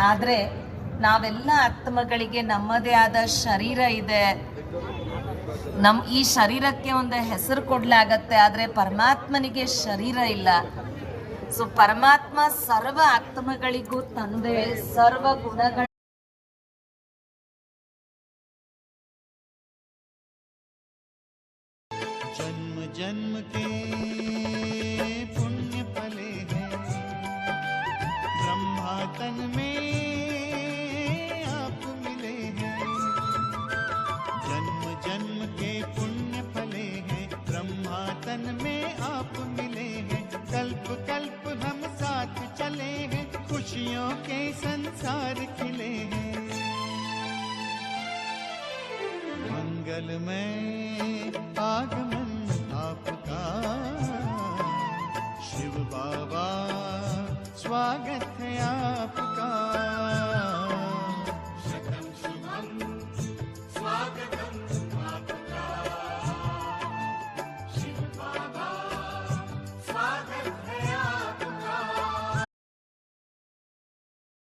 ಆದರೆ ನಾವೆಲ್ಲ ಆತ್ಮಗಳಿಗೆ ನಮ್ಮದೇ ಆದ ಶರೀರ ಇದೆ. ಈ ಶರೀರಕ್ಕೆ ಒಂದು ಹೆಸರು ಕೊಡ್ಲಾಗತ್ತೆ, ಆದರೆ ಪರಮಾತ್ಮನಿಗೆ ಶರೀರ ಇಲ್ಲ. ಸೊ ಪರಮಾತ್ಮ ಸರ್ವ ಆತ್ಮಗಳಿಗೂ ತಂದೆ, ಸರ್ವ ಗುಣಗಳ जन्म जन्म के पुण्य फले हैं, ब्रह्मा तन में आप मिले हैं। जन्म जन्म के पुण्य फले हैं, ब्रह्मा तन में आप मिले हैं। कल्प कल्प हम साथ चले हैं, खुशियों के संसार खिले हैं। मंगलमय आगमन आपका, शिव बाबा स्वागत है आप